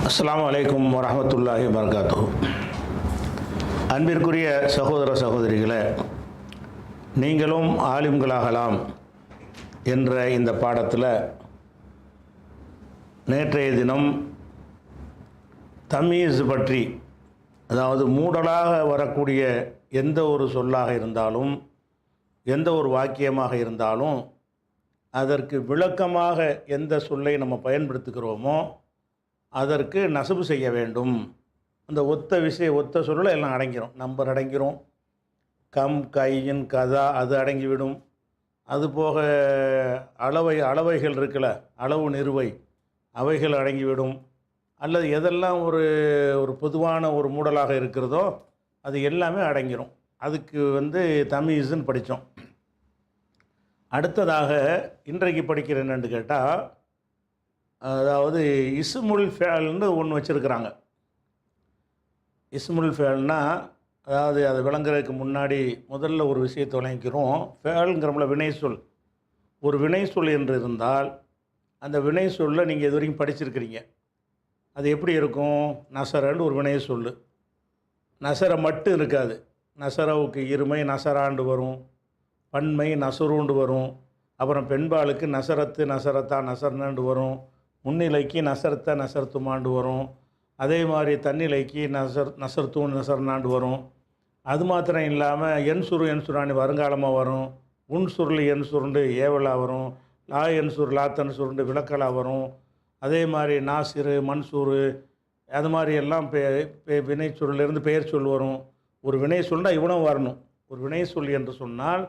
அஸ்ஸலாமு அலைக்கும் வரஹ்மத்துல்லாஹி வபரகாத்துஹு. அன்பிற்குரிய சகோதர சகோதரிகளே, நீங்களும் ஆலிம்களாகலாம் என்ற இந்த பாடத்தில் நேற்றைய தினம் தமீஸ் பற்றி, அதாவது மூடலாக வரக்கூடிய எந்த ஒரு சொல்லாக இருந்தாலும், எந்த ஒரு வாக்கியமாக இருந்தாலும், அதற்கு விளக்கமாக எந்த சொல்லை நம்ம பயன்படுத்துகிறோமோ அதற்கு நசபு செய்ய வேண்டும். அந்த ஒத்த சொல்ல எல்லாம் அடங்கிடும். நம்பர் அடங்கிடும், கம், கையின், கதா அது அடங்கிவிடும். அதுபோக அளவைகள் இருக்குல்ல, அளவு நிறுவை அவைகள் அடங்கிவிடும். அல்லது எதெல்லாம் ஒரு பொதுவான ஒரு மூடலாக இருக்கிறதோ அது எல்லாமே அடங்கிடும். அதுக்கு தமீஸ்ன்னு படித்தோம். அடுத்ததாக இன்றைக்கு படிக்கிற என்னன்னு கேட்டால், அதாவது இஸ்முல் ஃபேல்னு ஒன்று வச்சுருக்கிறாங்க. இஸ்முல் ஃபேல்னா, அதாவது அதை விளங்குறதுக்கு முன்னாடி முதல்ல ஒரு விஷயத்தை விளங்கிக்கிறோம். ஃபேலுங்கிறோம்ல, வினை சொல். ஒரு வினை சொல் என்று இருந்தால் அந்த வினை சொல்ல நீங்கள் இது வரைக்கும் படிச்சிருக்கிறீங்க. அது எப்படி இருக்கும்? நசரன்னு ஒரு வினை சொல். நசரை மட்டும் இருக்காது. நசரவுக்கு இருமை நசராண்டு வரும், பன்மை நசருண்டு வரும். அப்புறம் பெண்பாளுக்கு நசரத்து நசரத்தா நசர்னாண்டு வரும், முன்னிலைக்கு நசர்த்த நசர்த்துமாண்டு வரும். அதே மாதிரி தன்னிலைக்கு நசர்த்தூன் நசர்னாண்டு வரும். அது மாத்திரம் இல்லாமல் என் சுராணி வருங்காலமாக வரும். உன் சுருள் என் சுருண்டு ஏவலாக வரும். லா என் சுர் லாத்தன் சுருண்டு விளக்கலாக வரும். அதே மாதிரி நாசிறு மன்சூரு அது மாதிரி எல்லாம் வினை சொல்லிருந்து பெயர் சொல் வரும். ஒரு வினை சொல்னால் இவனும் வரணும். ஒரு வினை சொல் என்று சொன்னால்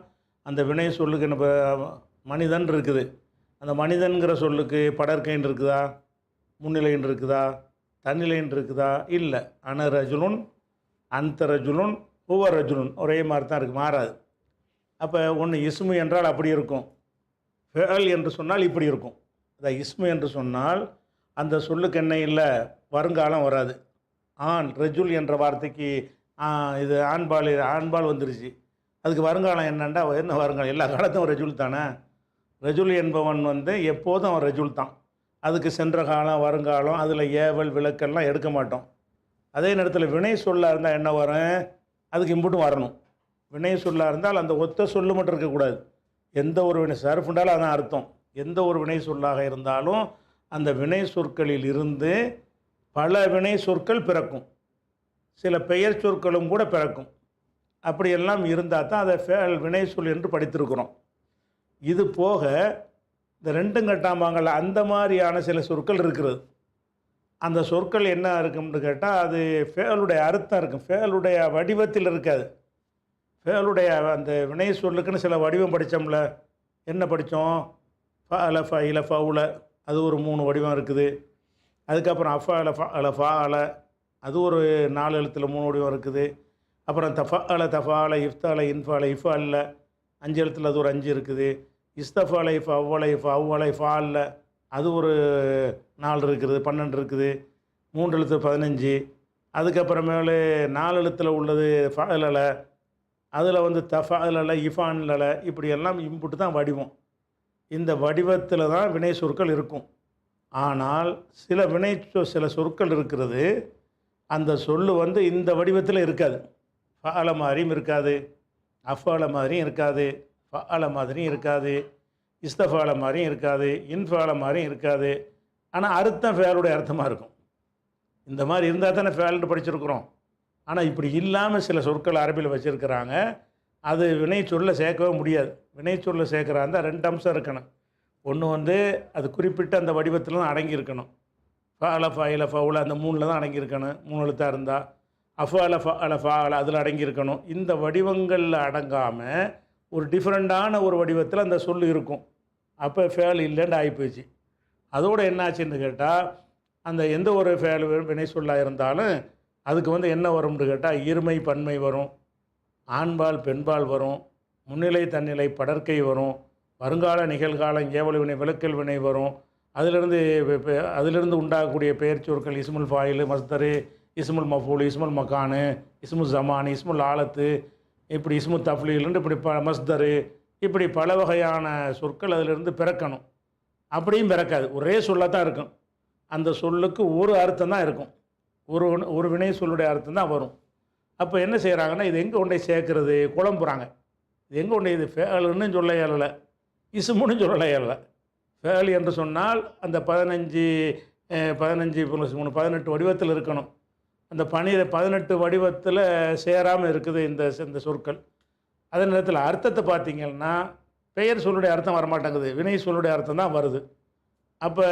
அந்த வினை சொல்லுக்கு நம்ம மனிதன் இருக்குது. அந்த மனிதன்கிற சொல்லுக்கு படற்கைன்னு இருக்குதா, முன்னிலைன்னு இருக்குதா, தன்னிலைன்னு இருக்குதா? இல்லை. அன ரஜுலுன் அந்த ரஜுலுன் ஒவ்வொரு ரஜுலுன் ஒரே மாதிரி தான் இருக்குது, மாறாது. அப்போ ஒன்று இஸ்மு என்றால் அப்படி இருக்கும், ஃபேல் என்று சொன்னால் இப்படி இருக்கும். அதான் இஸ்மு என்று சொன்னால் அந்த சொல்லுக்கு என்ன இல்லை, வருங்காலம் வராது. ஆண் ரஜுல் என்ற வார்த்தைக்கு இது ஆண்பால் வந்துருச்சு. அதுக்கு வருங்காலம் என்னண்டா, என்ன வருங்காலம்? எல்லா காலத்தும் ரஜுல் தானே. ரஜுல் என்பவன் எப்போதும் அவன் ரஜுல் தான். அதுக்கு சென்ற காலம் வருங்காலம் அதில் ஏவல் விளக்கெல்லாம் எடுக்க மாட்டோம். அதே நேரத்தில் வினை சொல்லாக இருந்தால் என்ன வரும்? அதுக்கு இம்புட்டும் வரணும். வினை சொல்லாக இருந்தால் அந்த ஒத்த சொல்லு மட்டும் இருக்கக்கூடாது. எந்த ஒரு வினை சர்ஃபுண்டாலும் அதான் அர்த்தம். எந்த ஒரு வினை சொல்லாக இருந்தாலும் அந்த வினை சொற்களில் இருந்து பல வினை சொற்கள் பிறக்கும், சில பெயர் சொற்களும் கூட பிறக்கும். அப்படியெல்லாம் இருந்தால் தான் அதை ஃபேல் வினை சொல் என்று படித்திருக்கிறோம். இது போக இந்த ரெண்டும் கட்டாமாங்கள்ல அந்த மாதிரியான சில சொற்கள் இருக்கிறது. அந்த சொற்கள் என்ன இருக்கும்னு கேட்டால், அது ஃபேலுடைய அர்த்தம் இருக்கும், ஃபேலுடைய வடிவத்தில் இருக்காது. ஃபேலுடைய அந்த வினை சொல்லுக்குன்னு சில வடிவம் படித்தோம்ல. என்ன படித்தோம்? ஃபஅல ஃபஇல ஃபவுல, அது ஒரு 3 வடிவம் இருக்குது. அதுக்கப்புறம் அஃபஅல ஃபஅல ஃபாஅல, அது ஒரு 4 எழுத்தில் 3 வடிவம் இருக்குது. அப்புறம் தஃபஅல தஃபால இஃப்தால இன்ஃபால இஃபால்ல 5 எழுத்தில் அது ஒரு 5 இருக்குது. இஸ்தஃபாலை ஃபவ்வலை ஃபவ்வலை ஃபால்ல அது ஒரு 4 இருக்குது, 12 இருக்குது. 3 எழுத்து 15. அதுக்கப்புறமேலு 4 எழுத்தில் உள்ளது ஃபஅலல, அதில் தஃபஅலல இஃபான்லல, இப்படியெல்லாம் இம்புட்டு தான் வடிவம். இந்த வடிவத்தில் தான் வினை சொற்கள் இருக்கும். ஆனால் சில சொற்கள் இருக்கிறது, அந்த சொல்லு இந்த வடிவத்தில் இருக்காது. ஃபஅல மாதிரியும் இருக்காது, அஃபால மாதிரியும் இருக்காது, ஃபஅல மாதிரியும் இருக்காது, இஸ்தஃபால மாதிரியும் இருக்காது, இன்ஃபால மாதிரியும் இருக்காது. ஆனால் அர்த்தம் ஃபேலுடைய அர்த்தமாக இருக்கும். இந்த மாதிரி இருந்தால் தானே ஃபேல்னு படிச்சிருக்கிறோம். ஆனால் இப்படி இல்லாமல் சில சொற்கள் அரபியில் வச்சுருக்கிறாங்க. அது வினை சொல்ல சேர்க்கவே முடியாது. வினை சொல்ல சேர்க்குறாங்க 2 அம்சம் இருக்கணும். ஒன்று அது குறிப்பிட்ட அந்த வடிவத்தில் தான் அடங்கியிருக்கணும். ஃபஅல ஃபஇல ஃபவுல அந்த 3ல் தான் அடங்கியிருக்கணும். 3 எழுத்தாக இருந்தால் அஃபஅல ஃபஅல ஃபாஅல அதில் அடங்கியிருக்கணும். இந்த வடிவங்களில் அடங்காமல் ஒரு டிஃப்ரெண்ட்டான ஒரு வடிவத்தில் அந்த சொல் இருக்கும். அப்போ ஃபேல் இல்லைன்னு ஆகிப்போச்சு. அதோடு என்னாச்சுன்னு கேட்டால், அந்த எந்த ஒரு ஃபேல் வினை சொல்லாக இருந்தாலும் அதுக்கு என்ன வரும்னு கேட்டால், இருமை பன்மை வரும், ஆண்பால் பெண்பால் வரும், முன்னிலை தன்னிலை படற்கை வரும், வருங்கால நிகழ்காலம் ஏவல் வினை விளக்கல் வினை வரும். அதிலிருந்து உண்டாகக்கூடிய பெயர் சொற்கள் இஸ்முல் ஃபாயில், மஸ்தரு, இஸ்முல் மஃபூல், இஸ்முல் மக்கானு, இஸ்முல் ஜமான், இஸ்முல் ஆலத்து, இப்படி இஸ்மு தஃப்லீல்னு இப்படி மஸ்தரு, இப்படி பல வகையான சொற்கள் அதிலிருந்து பிறக்கணும். அப்படியும் பிறக்காது, ஒரே சொல்லத்தான் இருக்கும். அந்த சொல்லுக்கு ஒரு அர்த்தம் தான் இருக்கும். ஒரு ஒரு வினை சொல்லுடைய அர்த்தம் தான் வரும். அப்போ என்ன செய்கிறாங்கன்னா, இது எங்கே கொண்டு போய் சேர்க்கறது? குழம்புறாங்க. இது எங்கே கொண்டு இது ஃபேலுன்னு சொல்ல இயலல, இஸ்முன்னு சொல்ல இயலல. ஃபேல் என்று சொன்னால் அந்த 15 15 + 3 18 வடிவத்தில் இருக்கணும். அந்த 18 வடிவத்தில் சேராமல் இருக்குது இந்த சொற்கள். அதே நேரத்தில் அர்த்தத்தை பார்த்தீங்கன்னா, பெயர் சொல்லுடைய அர்த்தம் வரமாட்டேங்குது, வினை சொல்லுடைய அர்த்தம் தான் வருது. அப்போ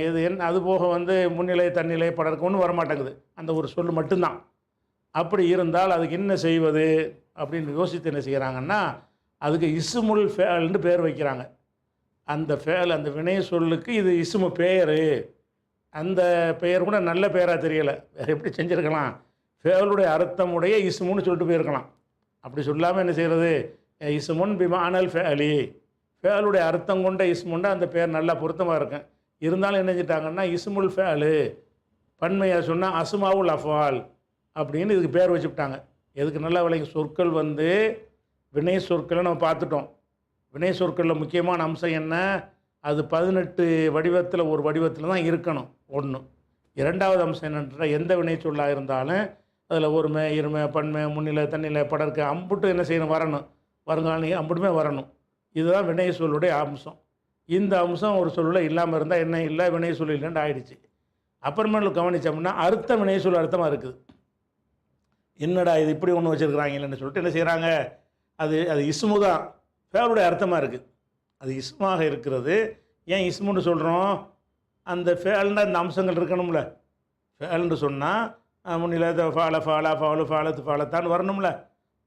இது அது போக வந்து முன்னிலை, தன்னிலை, படர்க்கு ஒன்றும் வரமாட்டேங்குது. அந்த ஒரு சொல் மட்டும்தான். அப்படி இருந்தால் அதுக்கு என்ன செய்வது அப்படின்னு யோசித்து என்ன செய்கிறாங்கன்னா, அதுக்கு இஸ்முல் ஃபேல்னு பேர் வைக்கிறாங்க. அந்த ஃபேல், அந்த வினை சொல்லுக்கு இது இஸ்மு பெயர். அந்த பெயர் கூட நல்ல பெயராக தெரியலை. வேறு எப்படி செஞ்சுருக்கலாம்? ஃபேலுடைய அர்த்தமுடைய இஸ்முன்னு சொல்லிட்டு போயிருக்கலாம். அப்படி சொல்லாமல் என்ன செய்கிறது? இஸ்முன் பிமானல் ஃபேலி, ஃபேலுடைய அர்த்தம் கொண்ட இஸ்முன்னா அந்த பேர் நல்லா பொருத்தமாக இருக்கும். இருந்தாலும் என்ன செஞ்சிட்டாங்கன்னா, இஸ்முல் ஃபேலு பன்மையாக சொன்னால் அஸ்மாவுல் அஃபால் அப்படின்னு இதுக்கு பேர் வச்சுவிட்டாங்க. எதுக்கு நல்லா விளங்கி, சொற்கள் வந்து வினை சொற்களை நம்ம பார்த்துட்டோம். வினை சொற்களில் முக்கியமான அம்சம் என்ன? அது 18 வடிவத்தில் ஒரு வடிவத்தில் தான் இருக்கணும் ஒன்று. இரண்டாவது அம்சம் என்னென்னா, எந்த வினை சொல்லாக இருந்தாலும் அதில் ஒருமை, இருமை, பன்மை, முன்னிலை, தன்னிலை, படர்க்க அம்புட்டு என்ன செய்யணும்? வரணும். வருங்கால அம்புட்டுமே வரணும். இதுதான் வினை சொல்லுடைய அம்சம். இந்த அம்சம் ஒரு சொல்லில் இல்லாமல் இருந்தால் என்ன இல்லை, வினை சொல் இல்லைன்னு ஆயிடுச்சு. அப்புறமேல கவனித்தோம்னா அர்த்த வினை சொல் அர்த்தமாக இருக்குது. என்னடா இது இப்படி ஒன்று வச்சுருக்குறாங்கன்னு சொல்லிட்டு என்ன செய்கிறாங்க, அது இஸ்மு தான், ஃபேலுடைய அர்த்தமாக இருக்குது. அது இஸ்மாக இருக்கிறது. ஏன் இஸ்முன்னு சொல்கிறோம்? அந்த ஃபேல்னா இந்த அம்சங்கள் இருக்கணும்ல. ஃபேல்னு சொன்னால் முன்னிலை ஃபால ஃபாலா ஃபாலு ஃபாலத்து ஃபாலத்தான்னு வரணும்ல.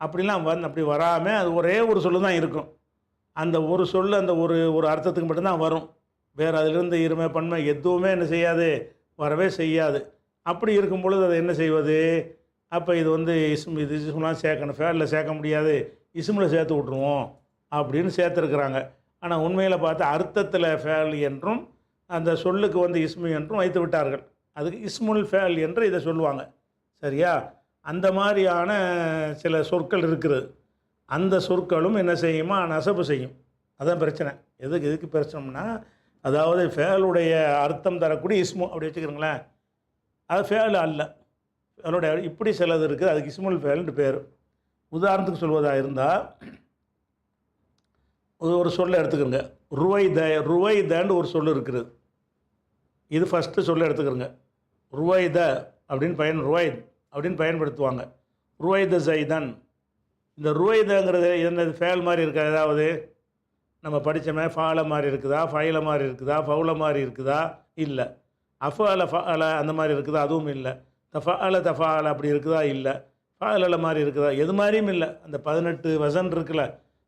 அப்படிலாம் அப்படி வராமல் அது ஒரே ஒரு சொல்லு தான் இருக்கும். அந்த ஒரு சொல்லு அந்த ஒரு அர்த்தத்துக்கு மட்டும்தான் வரும். வேறு அதிலிருந்து இருமை, பன்மை எதுவுமே என்ன செய்யாது, வரவே செய்யாது. அப்படி இருக்கும் பொழுது அதை என்ன செய்வது? அப்போ இது வந்து இது இஸ்முலாம் சேர்க்கணும், ஃபேலில் சேர்க்க முடியாது, இஸ்மில் சேர்த்து விட்ருவோம் அப்படின்னு சேர்த்துருக்குறாங்க. ஆனால் உண்மையில் பார்த்தா அர்த்தத்தில் ஃபேல் என்றும் அந்த சொல்லுக்கு வந்து இஸ்மு என்றும் வைத்து விட்டார்கள். அதுக்கு இஸ்முல் ஃபேல் என்று இதை சொல்லுவாங்க. சரியா? அந்த மாதிரியான சில சொற்கள் இருக்கிறது. அந்த சொற்களும் என்ன செய்யுமா, நசபு செய்யும். அதான் பிரச்சனை. எதுக்கு பிரச்சனைனா, அதாவது ஃபேலுடைய அர்த்தம் தரக்கூடிய இஸ்மு அப்படி வச்சுக்கிறீங்களேன், அது ஃபேல் அல்ல. ஃபேலுடைய இப்படி சிலது இருக்குது, அதுக்கு இஸ்முல் ஃபேல்னு பேர். உதாரணத்துக்கு சொல்வதாக இருந்தால் ஒரு சொல்லை எடுத்துக்கிறங்க. ருவைதன்னு ஒரு சொல் இருக்கிறது. இது ஃபஸ்ட்டு சொல்ல எடுத்துக்கிறங்க. ருவைத அப்படின்னு ருவைத் அப்படின்னு பயன்படுத்துவாங்க. ருவைத ஜைதன். இந்த ருவைதங்கிறது என்னது? ஃபேல் மாதிரி இருக்கா? ஏதாவது நம்ம படித்தோமே ஃபால மாதிரி இருக்குதா, ஃபைல மாதிரி இருக்குதா, ஃபவுல மாதிரி இருக்குதா? இல்லை. அஃபால ஃபால அந்த மாதிரி இருக்குதா? அதுவும் இல்லை. தஃபால அப்படி இருக்குதா? இல்லை. ஃபால மாதிரி இருக்குதா? எது மாதிரியும் இல்லை. அந்த 18 வசன் இருக்குல்ல,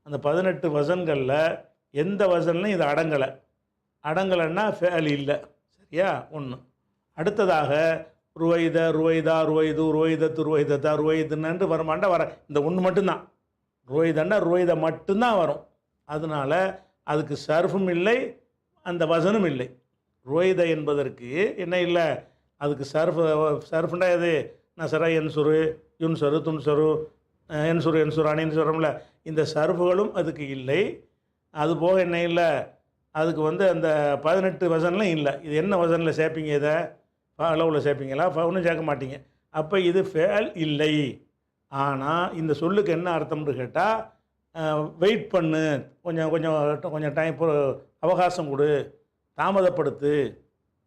அந்த 18 வசன்களில் எந்த வசன்லையும் இது அடங்கலைன்னா ஃபேல் இல்லை. சரியா? ஒன்று. அடுத்ததாக ருவைதா, ருவைது, ருவைதத்தா, ருவைதுன்னு வரமாட்டா வர இந்த ஒன்று மட்டும்தான். ருவைதன்னா ருவைத மட்டும்தான் வரும். அதனால் அதுக்கு சர்ஃபும் இல்லை, அந்த வசனும் இல்லை. ருவைத என்பதற்கு என்ன இல்லை, அதுக்கு சர்ஃபுண்டா எது? நசரா, என்சுரு, யுன்சரு, துன்சரு, என்சுரு அணின்னு சொல்கிறோம்ல, இந்த சர்ஃபுகளும் அதுக்கு இல்லை. அதுபோக என்ன இல்லை, அதுக்கு வந்து அந்த 18 வசன்லாம் இல்லை. இது என்ன வசனில் சேர்ப்பீங்க? இதை அளவில் சேர்ப்பீங்களா? ஒன்றும் சேர்க்க மாட்டீங்க. அப்போ இது ஃபேல் இல்லை. ஆனால் இந்த சொல்லுக்கு என்ன அர்த்தம்னு கேட்டால், வெயிட் பண்ணு, கொஞ்சம் டைம் அவகாசம் கொடு, தாமதப்படுத்து,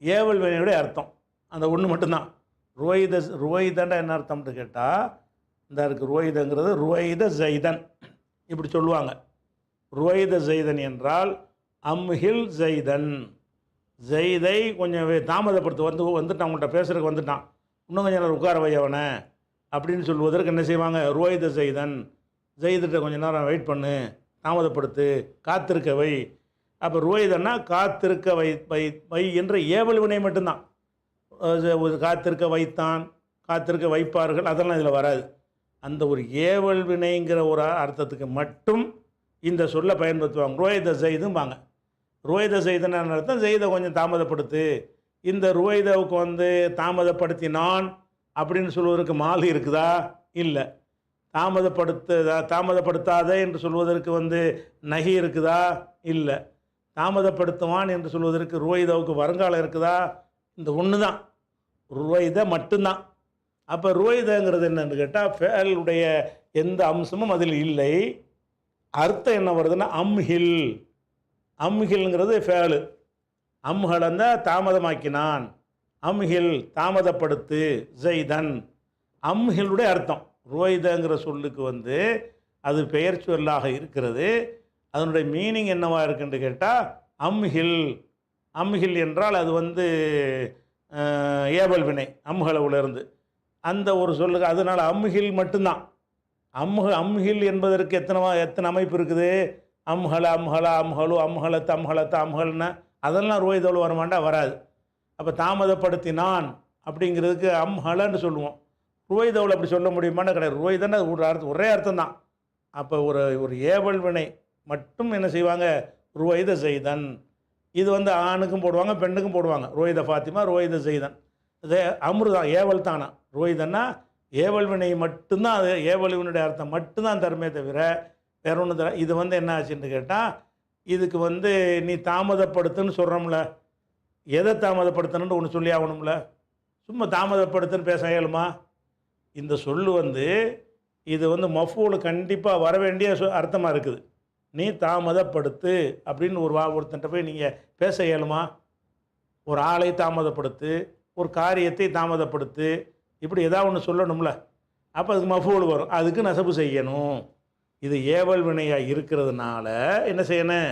ஏவல் வினையுடைய அர்த்தம் அந்த ஒன்று மட்டும்தான். ருவைதண்டா என்ன அர்த்தம்னு கேட்டால், இந்த இருக்குது ருவைதங்கிறது ருவைத ஜைதன் இப்படி சொல்லுவாங்க. ருவைத ஜைதன் என்றால் அம்ஹில் ஜைதன், ஜெய்தை கொஞ்சம் தாமதப்படுத்து, வந்துட்டான், உங்கள்கிட்ட பேசுகிறதுக்கு வந்துட்டான், இன்னும் கொஞ்சம் நேரம் உட்கார வை அவனை அப்படின்னு சொல்வதற்கு என்ன செய்வாங்க? ருவைத ஜெய்தன், ஜெய்திட்ட கொஞ்சம் நேரம் வெயிட் பண்ணு, தாமதப்படுத்து, காத்திருக்க வை. அப்போ ருவைதன்னா காத்திருக்க வை என்ற ஏவல் வினை மட்டும்தான். காத்திருக்க வைத்தான், காத்திருக்க வைப்பார்கள், அதெல்லாம் இதில் வராது. அந்த ஒரு ஏவல் வினைங்கிற ஒரு அர்த்தத்துக்கு மட்டும் இந்த சொல்லை பயன்படுத்துவாங்க. ருவைத ஜெய்தும்பாங்க. ருவைத ஜெய்தன்னு அர்த்தம், ஜெய்தை கொஞ்சம் தாமதப்படுத்து. இந்த ருவைதவுக்கு வந்து தாமதப்படுத்தினான் அப்படின்னு சொல்வதற்கு மாலி இருக்குதா? இல்லை. தாமதப்படுத்தாத என்று சொல்வதற்கு வந்து நகி இருக்குதா? இல்லை. தாமதப்படுத்துவான் என்று சொல்வதற்கு ருவைதவுக்கு வருங்காலம் இருக்குதா? இந்த ஒன்று தான், ருவைத மட்டும்தான். அப்போ ருவைதங்கிறது என்னன்னு கேட்டால் ஃபேலுடைய எந்த அம்சமும் அதில் இல்லை. அர்த்தம் என்ன வருதுன்னா அம்ஹில். அம்ஹில்ங்கிறது ஃபேலு. அம்ஹலந்த தாமதமாக்கினான், அம்ஹில் தாமதப்படுத்து, ஜெய்தன். அம்ஹிலுடைய அர்த்தம் ருவைதங்கிற சொல்லுக்கு வந்து அது பெயர் சொல்லாக இருக்கிறது. அதனுடைய மீனிங் என்னவா இருக்குன்னு கேட்டால் அம்ஹில். அம்ஹில் என்றால் அது வந்து ஏவல் வினை அம்ஹலவுலேருந்து அந்த ஒரு சொல்லுக்கு, அதனால் அம்ஹில் மட்டும்தான். அம்ஹில் என்பதற்கு எத்தனை அமைப்பு இருக்குது? அம்ஹல, அம்ஹலா, அம்ஹலு, அம்ஹலத், அம்ஹலத்த, அம்ஹல்னா அதெல்லாம் ருவைதோடு வரமாட்டா, வராது. அப்போ தாமதப்படுத்தினான் அப்படிங்கிறதுக்கு அம்ஹலன்னு சொல்லுவோம். ருவைதோவில் அப்படி சொல்ல முடியுமான்னு கிடையாது. ருவைதன்னு ஒரு அர்த்தம், ஒரே அர்த்தம் தான். அப்போ ஒரு ஏவல் வினை மட்டும் என்ன செய்வாங்க? ருவைத செய்தன். இது வந்து ஆணுக்கும் போடுவாங்க, பெண்ணுக்கும் போடுவாங்க. ருவைத ஃபாத்திமா, ருவைத செய்தன். இது அம்ரு தான், ஏவல் தானா. ருவைதன்னா ஏவல் வினை மட்டும்தான். அது ஏவல் வினையுடைய அர்த்தம் மட்டும்தான் தருமே தவிர வேற ஒன்று தர. இது வந்து என்ன ஆச்சுன்னு கேட்டால், இதுக்கு வந்து நீ தாமதப்படுத்துன்னு சொல்கிறோம்ல, எதை தாமதப்படுத்தணுன்னு ஒன்று சொல்லி ஆகணும்ல. சும்மா தாமதப்படுத்துன்னு பேச இயலுமா? இந்த சொல்லு வந்து இது வந்து மஃபூல் கண்டிப்பாக வர வேண்டிய அர்த்தமாக இருக்குது. நீ தாமதப்படுத்து அப்படின்னு ஒருத்தன்ட்ட போய் நீங்கள் பேச இயலுமா? ஒரு ஆளை தாமதப்படுத்து, ஒரு காரியத்தை தாமதப்படுத்து, இப்படி ஏதாவது ஒன்று சொல்லணும்ல. அப்போ அதுக்கு மஃபூல் வரும், அதுக்கு நசபு செய்யணும். இது ஏவல் வினையாக இருக்கிறதுனால என்ன செய்யணும்?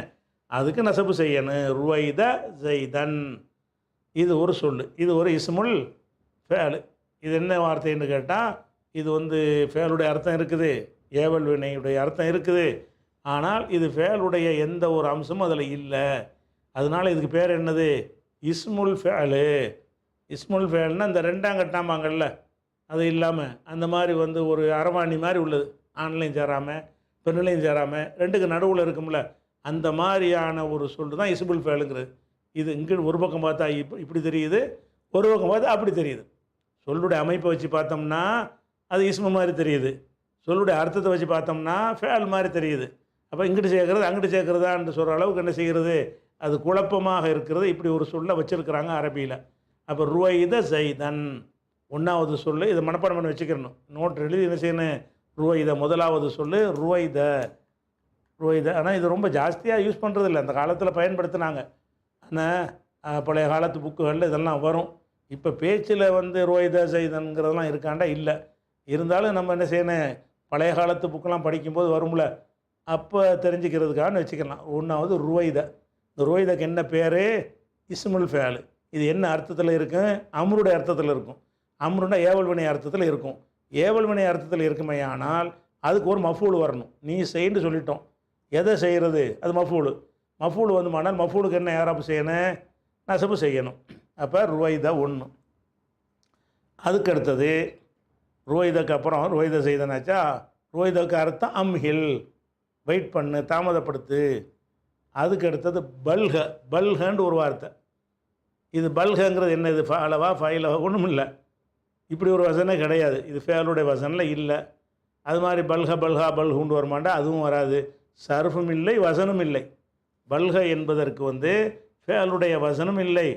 அதுக்கு நசபு செய்யணும். ருவைத ஜெய்தன். இது ஒரு சொல்லு, இது ஒரு இஸ்முல் ஃபேலு. இது என்ன வார்த்தைன்னு கேட்டால், இது வந்து ஃபேலுடைய அர்த்தம் இருக்குது, ஏவல் வினையுடைய அர்த்தம் இருக்குது. ஆனால் இது ஃபேலுடைய எந்த ஒரு அம்சமும் அதில் இல்லை. அதனால் இதுக்கு பேர் என்னது? இஸ்முல் ஃபேலு. இஸ்முல் ஃபேல்னால் இந்த ரெண்டாம் கட்டாமாங்கல்ல, அது இல்லாமல் அந்த மாதிரி வந்து ஒரு அரவாணி மாதிரி உள்ளது. ஆண்லையும் சேராமல் பெண்ணிலையும் சேராமல் ரெண்டுக்கு நடுவில் இருக்கும்ல, அந்த மாதிரியான ஒரு சொல்லு தான் இஸ்முல் ஃபேலுங்கிறது. இது இங்கே ஒரு பக்கம் பார்த்தா இப்படி தெரியுது, ஒரு பக்கம் பார்த்தா அப்படி தெரியுது. சொல்லுடைய அமைப்பை வச்சு பார்த்தோம்னா அது இஸ்மு மாதிரி தெரியுது, சொல்லுடைய அர்த்தத்தை வச்சு பார்த்தோம்னா ஃபேல் மாதிரி தெரியுது. அப்போ இங்கிட்டு சேர்க்குறது அங்கிட்டு சேர்க்குறதான்னு சொல்கிற அளவுக்கு என்ன செய்கிறது? அது குழப்பமாக இருக்கிறது. இப்படி ஒரு சொல்லை வச்சுருக்கிறாங்க அரபியில். அப்போ ருவைத ஜைதன் ஒன்றாவது சொல்லு. இதை மனப்பாடம் பண்ணி வச்சுக்கிறணும், நோட் எழுதி என்ன செய்யணும்? ருவைத முதலாவது சொல்லு ருவைத. ருவைத ஆனால் இது ரொம்ப ஜாஸ்தியாக யூஸ் பண்ணுறதில்ல. அந்த காலத்தில் பயன்படுத்தினாங்க. ஆனால் பழைய காலத்து புக்குகளில் இதெல்லாம் வரும். இப்போ பேச்சில் வந்து ருவைத ஜைதன்கிறதெல்லாம் இருக்காண்டா இல்லை. இருந்தாலும் நம்ம என்ன செய்யணும்? பழைய காலத்து புக்கெல்லாம் படிக்கும்போது வரும்ல, அப்போ தெரிஞ்சுக்கிறதுக்காக வச்சுக்கலாம். ஒன்றாவது ருவைத. இந்த ருவைதக்கு என்ன பேர்? இஸ்முல் ஃபேலு. இது என்ன அர்த்தத்தில் இருக்கும்? அம்ருடைய அர்த்தத்தில் இருக்கும். அம்ருன்னா ஏவல் வினை அர்த்தத்தில் இருக்கும். ஏவல் வினை அர்த்தத்தில் இருக்குமே, ஆனால் அதுக்கு ஒரு மஃபூல் வரணும். நீ செய்ன்னு சொல்லிட்டோம், எதை செய்கிறது? அது மஃபூல். மஃபூல் வந்துமானால் மஃபூலுக்கு என்ன யாராப்பு செய்யணும்? நசபு செய்யணும். அப்போ ருவைத ஒன்று. அதுக்கு அடுத்தது ருவைதக்கு அப்புறம் ருவைத செய்தனாச்சா, ருவைதக்கு அர்த்தம் அம்ஹில், வெயிட் பண்ணு, தாமதப்படுத்து. அதுக்கு அடுத்தது பல்க. பல்கன்னு ஒரு வார்த்தை. இது பல்கங்கிறது என்ன? இது ஃபாலவா ஃபைலவா ஒன்றும் இல்லை. இப்படி ஒரு வசனே கிடையாது. இது ஃபேலுடைய வசனில் இல்லை. அது மாதிரி பல்க பல்கா பல்குண்டு வரமாட்டா, அதுவும் வராது. சர்ஃபும் இல்லை, வசனும் இல்லை. பல்க என்பதற்கு வந்து ஃபேலுடைய வசனும் இல்லை.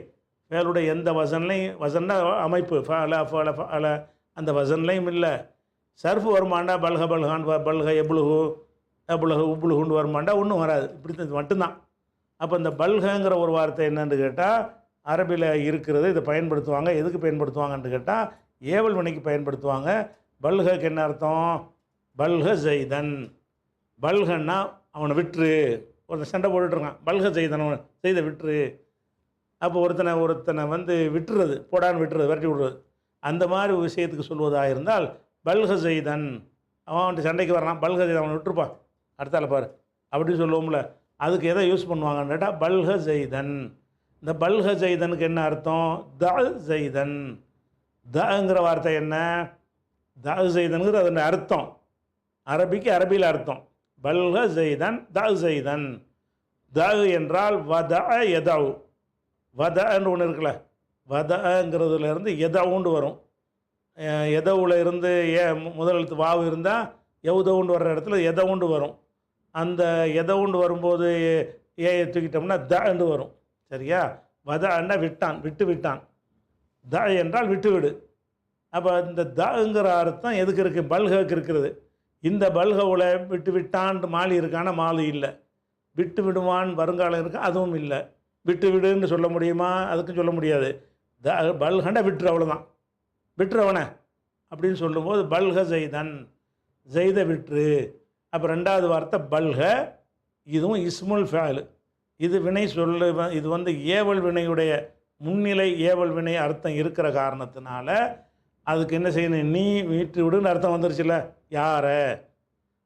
ஃபேலுடைய எந்த வசன்லையும், வசன்னா அமைப்பு ஃபால ஃபால ஃபால, அந்த வசன்லையும் இல்லை. சர்ஃபு வருமாண்டா பல்க பல்கான், பல்க எபுலுகு எபுலகு உப்புலுகுண்டு வருமாண்டா, ஒன்றும் வராது. இப்படி மட்டும்தான். அப்போ இந்த பல்கங்கிற ஒரு வார்த்தை என்னன்னு கேட்டால் அரபியில் இருக்கிறது. இதை பயன்படுத்துவாங்க. எதுக்கு பயன்படுத்துவாங்கன்னு கேட்டால் ஏவல் வினைக்கு பயன்படுத்துவாங்க. பல்கக்கு என்ன அர்த்தம்? பல்க ஜெய்தன். பல்கன்னா அவனை விட்டுரு. ஒருத்தன் சண்டை போட்டுட்ருக்கான், பல்க ஜெய்தன், அவனை செய்த விட்டுரு. அப்போ ஒருத்தனை வந்து விட்டுறது, போடான்னு விட்டுறது, விரட்டி விடுறது. அந்த மாதிரி விஷயத்துக்கு சொல்வதாக இருந்தால் பல்க ஜெய்தன், அவன் சண்டைக்கு வரான், பல்க ஜெய்தன், அவனை விட்டுருப்பான், அடுத்தால பாரு அப்படின்னு சொல்லுவோம்ல. அதுக்கு எதை யூஸ் பண்ணுவாங்கன்னு கேட்டால் பல்க ஜெய்தன். இந்த பல்க ஜெய்தனுக்கு என்ன அர்த்தம்? த ஜெய்தன். தங்கிற வார்த்தை என்ன? த ஜெய்தனுங்கிறது அதனுடைய அர்த்தம். அரபிக்கு அரபியில் அர்த்தம். பல்க ஜெய்தன், த ஜெய்தன். த என்றால் வத எதவு. வதன்னு ஒன்று இருக்குல்ல, வதங்கிறதுலேருந்து எதவுண்டு வரும். எதவுல இருந்து முதல் எழுத்து வாவு இருந்தால் எவுதவுண்டு வர்ற இடத்துல எதவுண்டு வரும். அந்த எதவுண்டு வரும்போது ஏயை தூக்கிட்டோம்னா தண்டு வரும். சரியா? வதன்னா விட்டான், விட்டு விட்டான். த என்றால் விட்டுவிடு. அப்போ இந்த தங்கிற அர்த்தம் எதுக்கு இருக்குது? பல்கக்கு இருக்கிறது. இந்த பல்கவுல விட்டு விட்டான் மாலி இருக்கான மாலி இல்லை. விட்டு விடுவான் வருங்காலம் இருக்கு, அதுவும் இல்லை. விட்டு விடுன்னு சொல்ல முடியுமா? அதுக்கும் சொல்ல முடியாது. பல்கண்டா விட்டுரு, அவ்வளோதான். விட்டுறவனை அப்படின்னு சொல்லும்போது பல்க ஜெய்தன், ஜெய்த விட்டுரு. அப்போ ரெண்டாவது வார்த்தை பல்க, இதுவும் இஸ்முல் ஃபேலு. இது வினை சொல்லு, இது வந்து ஏவல் வினையுடைய முன்னிலை ஏவல் வினை அர்த்தம் இருக்கிற காரணத்தினால அதுக்கு என்ன செய்யணும்? நீ விட்டு விடுன்னு அர்த்தம் வந்துருச்சுல்ல. யாரை